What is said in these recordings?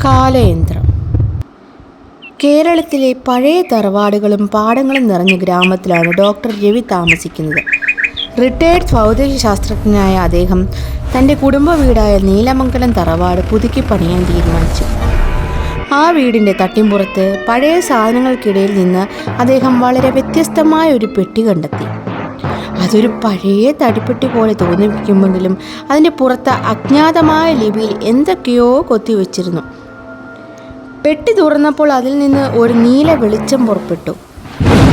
കാലയന്ത്രം. കേരളത്തിലെ പഴയ തറവാടുകളും പാടങ്ങളും നിറഞ്ഞ ഗ്രാമത്തിലാണ് ഡോക്ടർ രവി താമസിക്കുന്നത്. റിട്ടയർഡ് ഭൗതികശാസ്ത്രജ്ഞനായ അദ്ദേഹം തൻ്റെ കുടുംബ വീടായ നീലമംഗലം തറവാട് പുതുക്കി പണിയാൻ തീരുമാനിച്ചു. ആ വീടിൻ്റെ തട്ടിമ്പുറത്ത് പഴയ സാധനങ്ങൾക്കിടയിൽ നിന്ന് അദ്ദേഹം വളരെ വ്യത്യസ്തമായ ഒരു പെട്ടി കണ്ടെത്തി. അതൊരു പഴയ തടിപ്പെട്ടി പോലെ തോന്നിപ്പിക്കുമെങ്കിലും അതിൻ്റെ പുറത്ത് അജ്ഞാതമായ ലിപിയിൽ എന്തൊക്കെയോ കൊത്തിവെച്ചിരുന്നു. പെട്ടി തുറന്നപ്പോൾ അതിൽ നിന്ന് ഒരു നീല വെളിച്ചം പുറപ്പെട്ടു.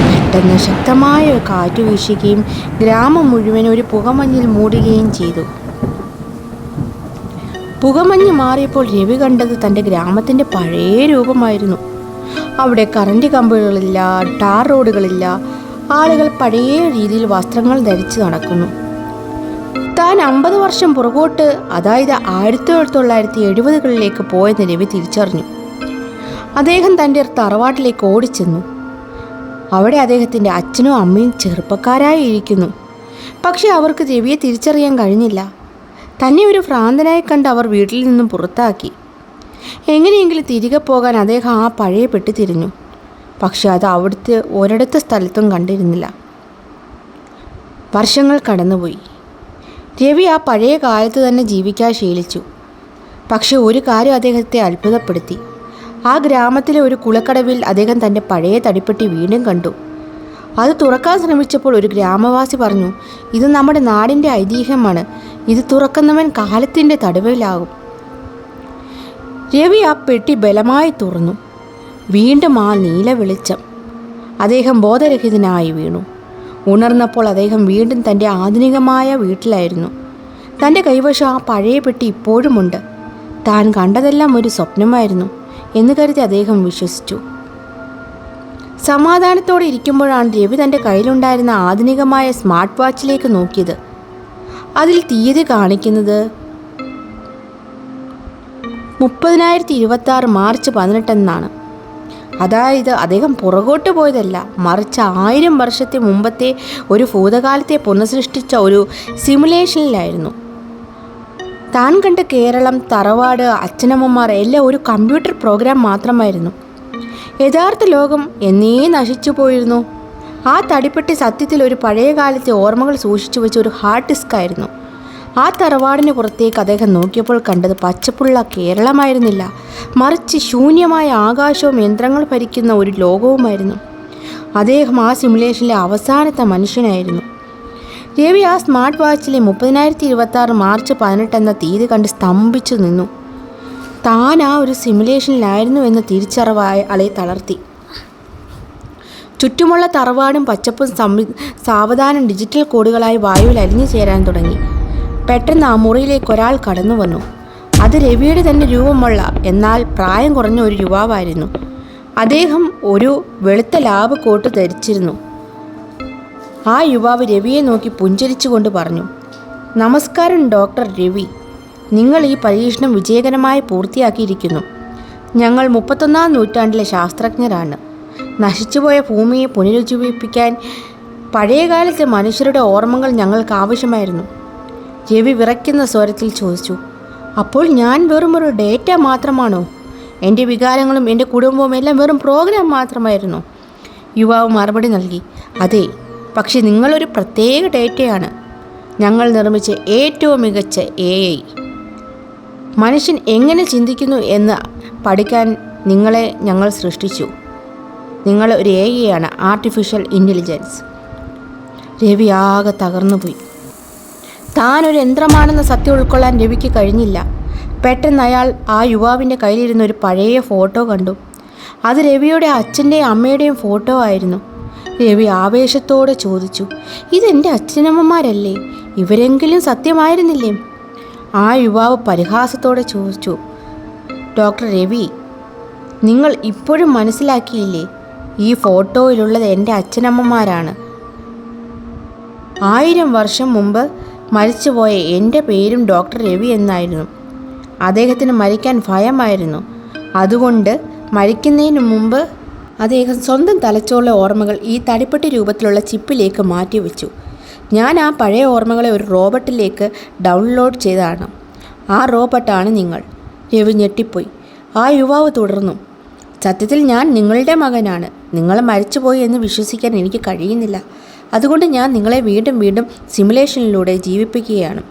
പെട്ടെന്ന് ശക്തമായ ഒരു കാറ്റ് വീശുകയും ഗ്രാമം മുഴുവൻ ഒരു പുകമഞ്ഞിൽ മൂടുകയും ചെയ്തു. പുകമഞ്ഞ് മാറിയപ്പോൾ രവി കണ്ടത് തൻ്റെ ഗ്രാമത്തിൻ്റെ പഴയ രൂപമായിരുന്നു. അവിടെ കറണ്ട് കമ്പുകളില്ല, ടാർ റോഡുകളില്ല. ആളുകൾ പഴയ രീതിയിൽ വസ്ത്രങ്ങൾ ധരിച്ച് നടക്കുന്നു. താൻ 50 വർഷം പുറകോട്ട്, അതായത് 1970കളിലേക്ക് പോയെന്ന് രവി തിരിച്ചറിഞ്ഞു. അദ്ദേഹം തൻ്റെ തറവാട്ടിലേക്ക് ഓടിച്ചെന്നു. അവിടെ അദ്ദേഹത്തിൻ്റെ അച്ഛനും അമ്മയും ചെറുപ്പക്കാരായി ഇരിക്കുന്നു. പക്ഷെ അവർക്ക് രവിയെ തിരിച്ചറിയാൻ കഴിഞ്ഞില്ല. തന്നെ ഒരു ഭ്രാന്തനായി കണ്ട് അവർ വീട്ടിൽ നിന്നും പുറത്താക്കി. എങ്ങനെയെങ്കിലും തിരികെ പോകാൻ അദ്ദേഹം ആ പഴയ പെട്ടി തിരിഞ്ഞു. പക്ഷെ അത് അവിടുത്തെ ഒരിടത്ത സ്ഥലത്തും കണ്ടിരുന്നില്ല. വർഷങ്ങൾ കടന്നുപോയി. രവി ആ പഴയ കാലത്ത് തന്നെ ജീവിക്കാൻ ശീലിച്ചു. പക്ഷെ ഒരു കാര്യം അദ്ദേഹത്തെ അത്ഭുതപ്പെടുത്തി. ആ ഗ്രാമത്തിലെ ഒരു കുളക്കടവിൽ അദ്ദേഹം തൻ്റെ പഴയ തടിപ്പെട്ടി വീണ്ടും കണ്ടു. അത് തുറക്കാൻ ശ്രമിച്ചപ്പോൾ ഒരു ഗ്രാമവാസി പറഞ്ഞു, "ഇത് നമ്മുടെ നാടിൻ്റെ ഐതിഹ്യമാണ്. ഇത് തുറക്കുന്നവൻ കാലത്തിൻ്റെ തടവിലാകും." രവി ആ പെട്ടി ബലമായി തുറന്നു. വീണ്ടും ആ നീല വെളിച്ചം. അദ്ദേഹം ബോധരഹിതനായി വീണു. ഉണർന്നപ്പോൾ അദ്ദേഹം വീണ്ടും തൻ്റെ ആധുനികമായ വീട്ടിലായിരുന്നു. തൻ്റെ കൈവശം ആ പഴയ പെട്ടി ഇപ്പോഴുമുണ്ട്. താൻ കണ്ടതെല്ലാം ഒരു സ്വപ്നമായിരുന്നു എന്ന് കരുതി അദ്ദേഹം വിശ്വസിച്ചു. സമാധാനത്തോടെ ഇരിക്കുമ്പോഴാണ് രവി തൻ്റെ കയ്യിലുണ്ടായിരുന്ന ആധുനികമായ സ്മാർട്ട് വാച്ചിലേക്ക് നോക്കിയത്. അതിൽ തീയതി കാണിക്കുന്നത് 3026 മാർച്ച് 18 എന്നാണ്. അതായത് അദ്ദേഹം പുറകോട്ട് പോയതല്ല, മറിച്ച് 1000 വർഷത്തെ മുമ്പത്തെ ഒരു ഭൂതകാലത്തെ പുനഃസൃഷ്ടിച്ച ഒരു സിമുലേഷനിലായിരുന്നു. താൻ കണ്ട കേരളം, തറവാട്, അച്ഛനമ്മമാർ എല്ലാം ഒരു കമ്പ്യൂട്ടർ പ്രോഗ്രാം മാത്രമായിരുന്നു. യഥാർത്ഥ ലോകം എന്നേ നശിച്ചു പോയിരുന്നു. ആ തടിപ്പെട്ടി സത്യത്തിൽ ഒരു പഴയ കാലത്തെ ഓർമ്മകൾ സൂക്ഷിച്ചു വെച്ച ഒരു ഹാർഡ് ഡിസ്ക് ആയിരുന്നു. ആ തറവാടിന് പുറത്തേക്ക് അദ്ദേഹം നോക്കിയപ്പോൾ കണ്ടത് പച്ചപ്പുള്ള കേരളമായിരുന്നില്ല, മറിച്ച് ശൂന്യമായ ആകാശവും യന്ത്രങ്ങൾ ഭരിക്കുന്ന ഒരു ലോകവുമായിരുന്നു. അദ്ദേഹം ആ സിമുലേഷനിലെ അവസാനത്തെ മനുഷ്യനായിരുന്നു. രവി ആ സ്മാർട്ട് വാച്ചിലെ 3026 മാർച്ച് 18 എന്ന തീയതി കണ്ട് സ്തംഭിച്ചു നിന്നു. താൻ ആ ഒരു സിമുലേഷനിലായിരുന്നു എന്ന തിരിച്ചറിവായി ആളെ തളർത്തി. ചുറ്റുമുള്ള തറവാടും പച്ചപ്പും സാവധാനം ഡിജിറ്റൽ കോഡുകളായി വായുവിൽ അലിഞ്ഞു ചേരാൻ തുടങ്ങി. പെട്ടെന്ന് ആ മുറിയിലേക്ക് ഒരാൾ കടന്നു വന്നു. അത് രവിയുടെ തന്നെ രൂപമുള്ള എന്നാൽ പ്രായം കുറഞ്ഞ ഒരു യുവാവായിരുന്നു. അദ്ദേഹം ഒരു വെളുത്ത ലാബ് കോട്ട് ധരിച്ചിരുന്നു. ആ യുവാവ് രവിയെ നോക്കി പുഞ്ചിരിച്ചുകൊണ്ട് പറഞ്ഞു, "നമസ്കാരം ഡോക്ടർ രവി. നിങ്ങൾ ഈ പരീക്ഷണം വിജയകരമായി പൂർത്തിയാക്കിയിരിക്കുന്നു. ഞങ്ങൾ 31ാം നൂറ്റാണ്ടിലെ ശാസ്ത്രജ്ഞരാണ്. നശിച്ചുപോയ ഭൂമിയെ പുനരുജ്ജീവിപ്പിക്കാൻ പഴയകാലത്തെ മനുഷ്യരുടെ ഓർമ്മകൾ ഞങ്ങൾക്ക് ആവശ്യമായിരുന്നു." രവി വിറയ്ക്കുന്ന സ്വരത്തിൽ ചോദിച്ചു, "അപ്പോൾ ഞാൻ വെറും ഒരു ഡേറ്റ മാത്രമാണോ? എൻ്റെ വികാരങ്ങളും എൻ്റെ കുടുംബവും എല്ലാം വെറും പ്രോഗ്രാം മാത്രമായിരുന്നു?" യുവാവ് മറുപടി നൽകി, "അതെ, പക്ഷെ നിങ്ങളൊരു പ്രത്യേക ഡേറ്റയാണ്. ഞങ്ങൾ നിർമ്മിച്ച ഏറ്റവും മികച്ച AI. മനുഷ്യൻ എങ്ങനെ ചിന്തിക്കുന്നു എന്ന് പഠിക്കാൻ നിങ്ങളെ ഞങ്ങൾ സൃഷ്ടിച്ചു. നിങ്ങൾ ഒരു AI ആണ്, ആർട്ടിഫിഷ്യൽ ഇൻ്റലിജൻസ്." രവി ആകെ തകർന്നുപോയി. താൻ ഒരു യന്ത്രമാണെന്ന സത്യം ഉൾക്കൊള്ളാൻ രവിക്ക് കഴിഞ്ഞില്ല. പെട്ടെന്ന് അയാൾ ആ യുവാവിൻ്റെ കയ്യിലിരുന്ന ഒരു പഴയ ഫോട്ടോ കണ്ടു. അത് രവിയുടെ അച്ഛൻ്റെയും അമ്മയുടെയും ഫോട്ടോ ആയിരുന്നു. രവി ആവേശത്തോടെ ചോദിച്ചു, "ഇതെൻ്റെ അച്ഛനമ്മമാരല്ലേ? ഇവരെങ്കിലും സത്യമായിരുന്നില്ലേ?" ആ യുവാവ് പരിഹാസത്തോടെ ചോദിച്ചു, "ഡോക്ടർ രവി, നിങ്ങൾ ഇപ്പോഴും മനസ്സിലാക്കിയില്ലേ? ഈ ഫോട്ടോയിലുള്ളത് എൻ്റെ അച്ഛനമ്മമാരാണ്. 1000 വർഷം മുമ്പ് മരിച്ചുപോയ എൻ്റെ പേരും ഡോക്ടർ രവി എന്നായിരുന്നു. അദ്ദേഹത്തിന് മരിക്കാൻ ഭയമായിരുന്നു. അതുകൊണ്ട് മരിക്കുന്നതിന് മുമ്പ് അദ്ദേഹം സ്വന്തം തലച്ചോറിലെ ഓർമ്മകൾ ഈ തടിപ്പെട്ടി രൂപത്തിലുള്ള ചിപ്പിലേക്ക് മാറ്റിവെച്ചു. ഞാൻ ആ പഴയ ഓർമ്മകളെ ഒരു റോബോട്ടിലേക്ക് ഡൗൺലോഡ് ചെയ്തതാണ്. ആ റോബോട്ടാണ് നിങ്ങൾ." രവി ഞെട്ടിപ്പോയി. ആ യുവാവ് തുടർന്നു. സത്യത്തിൽ ഞാൻ നിങ്ങളുടെ മകനാണ്. നിങ്ങൾ മരിച്ചുപോയി എന്ന് വിശ്വസിക്കാൻ എനിക്ക് കഴിയുന്നില്ല. അതുകൊണ്ട് ഞാൻ നിങ്ങളെ വീണ്ടും വീണ്ടും സിമുലേഷനിലൂടെ ജീവിപ്പിക്കുകയാണ്.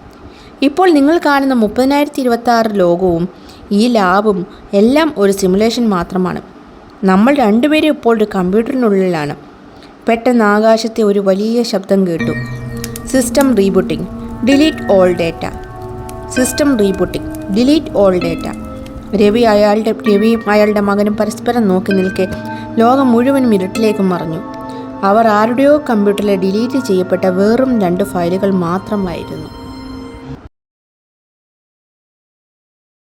ഇപ്പോൾ നിങ്ങൾ കാണുന്ന 30,026 ലോകവും ഈ ലാബും എല്ലാം ഒരു സിമുലേഷൻ മാത്രമാണ്. നമ്മൾ രണ്ടുപേരും ഇപ്പോൾ ഒരു കമ്പ്യൂട്ടറിനുള്ളിലാണ്. പെട്ടെന്ന് ആകാശത്തെ ഒരു വലിയ ശബ്ദം കേട്ടു. System rebooting, delete all data. System rebooting, delete all data. രവിയും അയാളുടെ മകനും പരസ്പരം നോക്കി നിൽക്കെ ലോകം മുഴുവനും ഇരുട്ടിലേക്ക് മറഞ്ഞു. അവർ ആരുടെയോ കമ്പ്യൂട്ടറിലെ ഡിലീറ്റ് ചെയ്യപ്പെട്ട വെറും 2 ഫയലുകൾ മാത്രമായിരുന്നു.